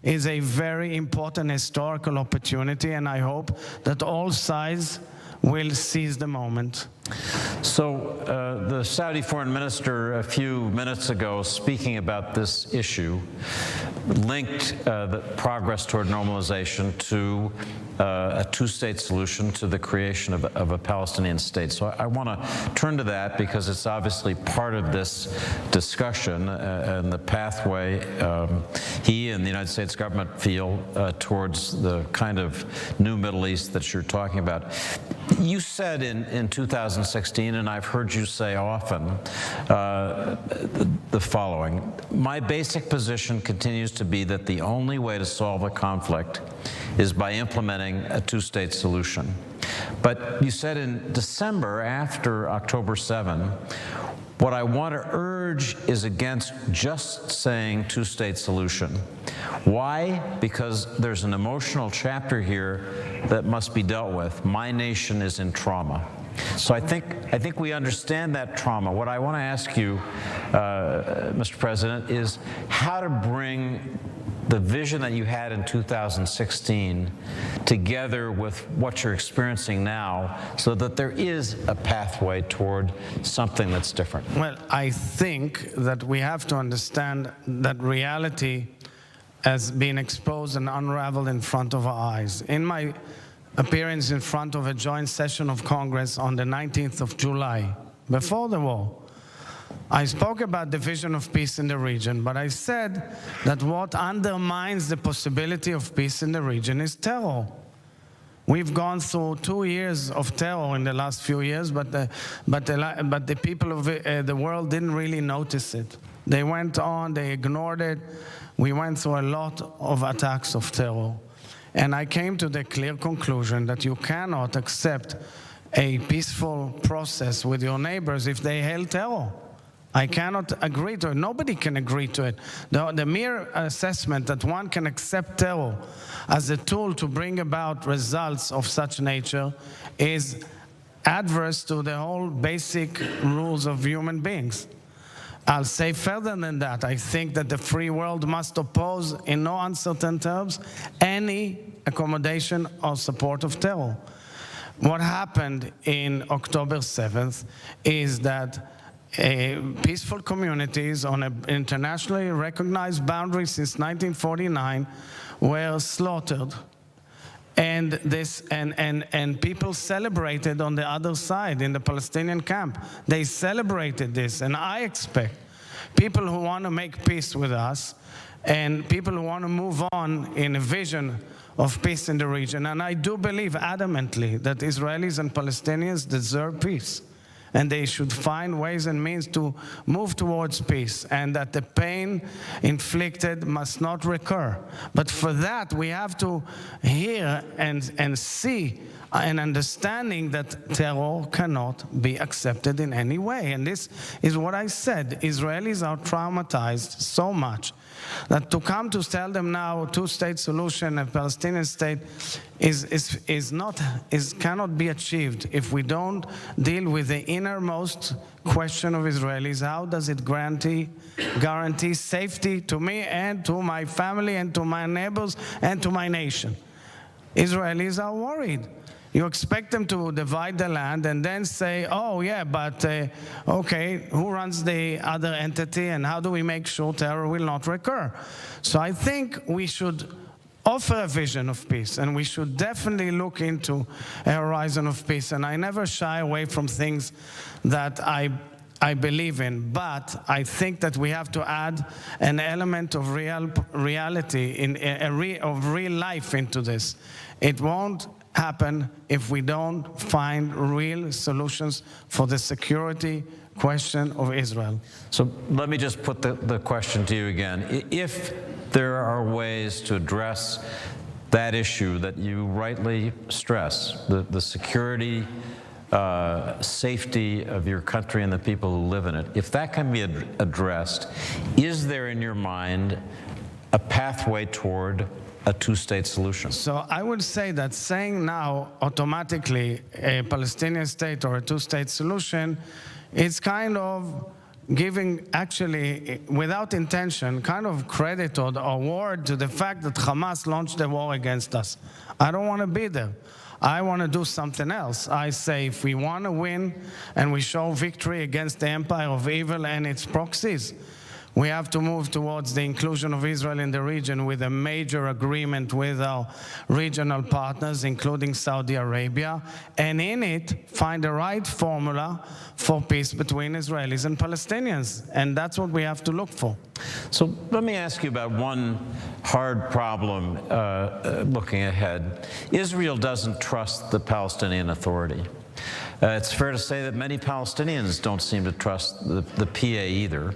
is a very important historical opportunity, and I hope that all sides will seize the moment. So the Saudi foreign minister a few minutes ago, speaking about this issue, linked the progress toward normalization to a two-state solution, to the creation of a Palestinian state. So I want to turn to that because it's obviously part of this discussion and the pathway he and the United States government feel towards the kind of new Middle East that you're talking about. You said in 2016, and I've heard you say often, the following: my basic position continues to be that the only way to solve a conflict is by implementing a two-state solution. But you said in December, after October 7, what I want to urge is against just saying two-state solution. Why? Because there's an emotional chapter here that must be dealt with. My nation is in trauma. So I think we understand that trauma. What I want to ask you, Mr. President, is how to bring the vision that you had in 2016 together with what you're experiencing now so that there is a pathway toward something that's different. Well, I think that we have to understand that reality has been exposed and unraveled in front of our eyes. In my appearance in front of a joint session of Congress on the 19th of July, before the war, I spoke about the vision of peace in the region, but I said that what undermines the possibility of peace in the region is terror. We've gone through 2 years of terror in the last few years, but the people of the world didn't really notice it. They went on, they ignored it. We went through a lot of attacks of terror. And I came to the clear conclusion that you cannot accept a peaceful process with your neighbors if they hail terror. I cannot agree to it. Nobody can agree to it. The mere assessment that one can accept terror as a tool to bring about results of such nature is adverse to the whole basic rules of human beings. I'll say further than that. I think that the free world must oppose, in no uncertain terms, any accommodation or support of terror. What happened in October 7th is that peaceful communities on an internationally recognized boundary since 1949 were slaughtered. And people celebrated on the other side in the Palestinian camp. They celebrated this, and I expect people who want to make peace with us and people who want to move on in a vision of peace in the region. And I do believe adamantly that Israelis and Palestinians deserve peace, and they should find ways and means to move towards peace, and that the pain inflicted must not recur. But for that, we have to hear and see an understanding that terror cannot be accepted in any way. And this is what I said. Israelis are traumatized so much that to come to tell them now two-state solution, a Palestinian state, cannot be achieved if we don't deal with the innermost question of Israelis. How does it guarantee safety to me and to my family and to my neighbors and to my nation? Israelis are worried. You expect them to divide the land and then say, oh yeah, but okay, who runs the other entity and how do we make sure terror will not recur? So I think we should offer a vision of peace, and we should definitely look into a horizon of peace. And I never shy away from things that I believe in, but I think that we have to add an element of reality, of real life into this. It won't happen if we don't find real solutions for the security question of Israel. So let me just put the question to you again. If there are ways to address that issue that you rightly stress, the security, safety of your country and the people who live in it, if that can be addressed, is there in your mind a pathway toward a two-state solution? So I would say that saying now automatically a Palestinian state or a two-state solution, it's kind of giving actually, without intention, kind of credit or award to the fact that Hamas launched the war against us. I don't want to be there. I want to do something else. I say if we want to win and we show victory against the empire of evil and its proxies, we have to move towards the inclusion of Israel in the region with a major agreement with our regional partners, including Saudi Arabia, and in it find the right formula for peace between Israelis and Palestinians. And that's what we have to look for. So let me ask you about one hard problem looking ahead. Israel doesn't trust the Palestinian Authority. It's fair to say that many Palestinians don't seem to trust the PA either.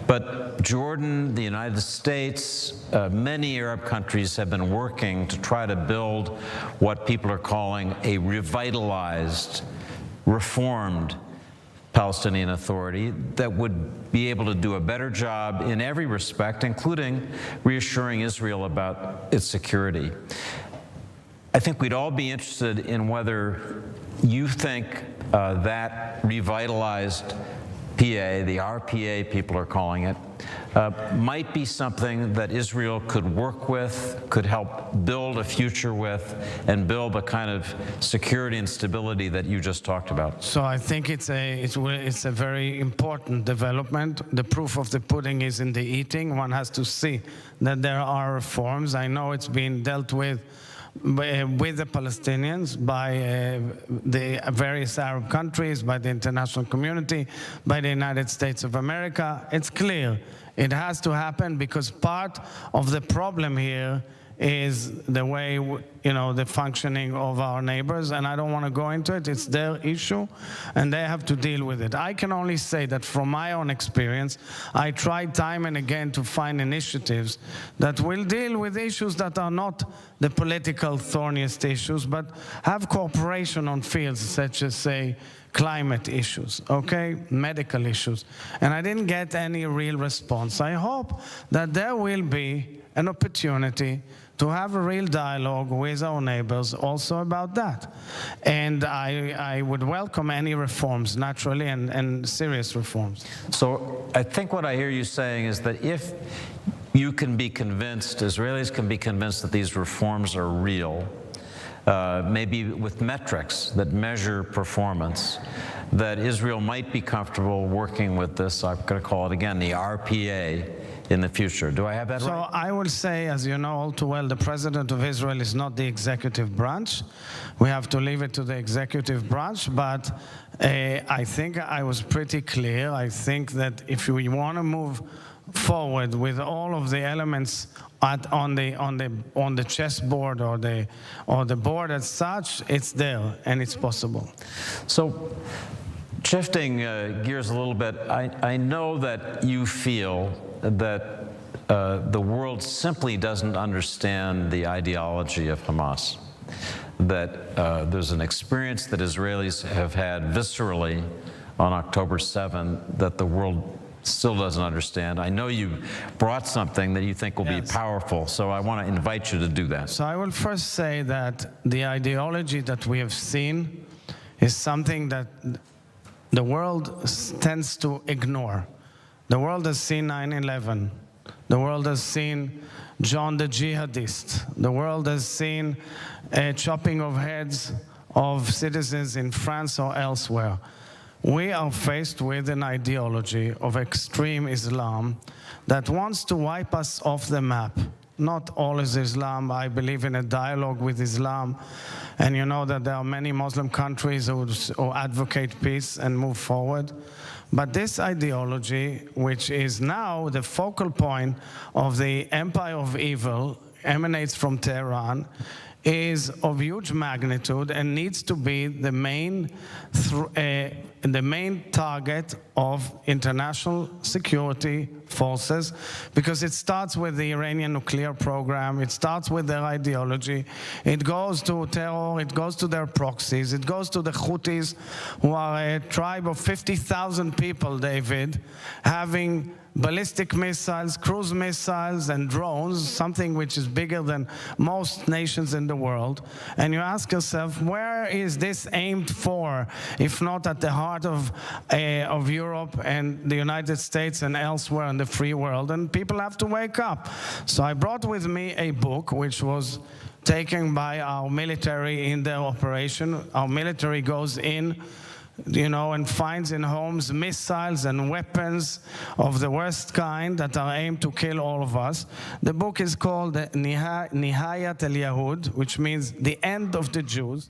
But Jordan, the United States, many Arab countries have been working to try to build what people are calling a revitalized, reformed Palestinian Authority that would be able to do a better job in every respect, including reassuring Israel about its security. I think we'd all be interested in whether you think that revitalized PA, the RPA people are calling it, might be something that Israel could work with, could help build a future with, and build the kind of security and stability that you just talked about. So I think it's a very important development. The proof of the pudding is in the eating. One has to see that there are reforms. I know it's being dealt with the Palestinians by the various Arab countries, by the international community, by the United States of America. It's clear it has to happen because part of the problem here is the way, the functioning of our neighbors, and I don't want to go into it. It's their issue, and they have to deal with it. I can only say that from my own experience, I tried time and again to find initiatives that will deal with issues that are not the political thorniest issues, but have cooperation on fields such as, say, climate issues, medical issues. And I didn't get any real response. I hope that there will be an opportunity to have a real dialogue with our neighbors also about that. And I would welcome any reforms, naturally, and serious reforms. So I think what I hear you saying is that if you can be convinced, Israelis can be convinced that these reforms are real, maybe with metrics that measure performance, that Israel might be comfortable working with this, I'm going to call it again, the RPA, in the future. Do I have that right? So I will say, as you know all too well, the President of Israel is not the executive branch. We have to leave it to the executive branch, but I think I was pretty clear. I think that if we want to move forward with all of the elements on the chessboard or the board as such, it's there and it's possible. So shifting gears a little bit, I know that you feel that the world simply doesn't understand the ideology of Hamas, that there's an experience that Israelis have had viscerally on October 7 that the world still doesn't understand. I know you brought something that you think will be powerful, so I want to invite you to do that. So I will first say that the ideology that we have seen is something that the world tends to ignore. The world has seen 9/11. The world has seen John the Jihadist. The world has seen a chopping of heads of citizens in France or elsewhere. We are faced with an ideology of extreme Islam that wants to wipe us off the map. Not all is Islam. I believe in a dialogue with Islam. And you know that there are many Muslim countries who advocate peace and move forward. But this ideology, which is now the focal point of the empire of evil, emanates from Tehran, is of huge magnitude and needs to be the main target of international security forces, because it starts with the Iranian nuclear program, it starts with their ideology, it goes to terror, it goes to their proxies, it goes to the Houthis, who are a tribe of 50,000 people, David, having ballistic missiles, cruise missiles, and drones, something which is bigger than most nations in the world. And you ask yourself, where is this aimed for, if not at the heart of Europe and the United States and elsewhere in the free world? And people have to wake up. So I brought with me a book which was taken by our military in their operation. Our military goes in, and finds in homes missiles and weapons of the worst kind that are aimed to kill all of us. The book is called Nihayat al-Yahud, which means the end of the Jews.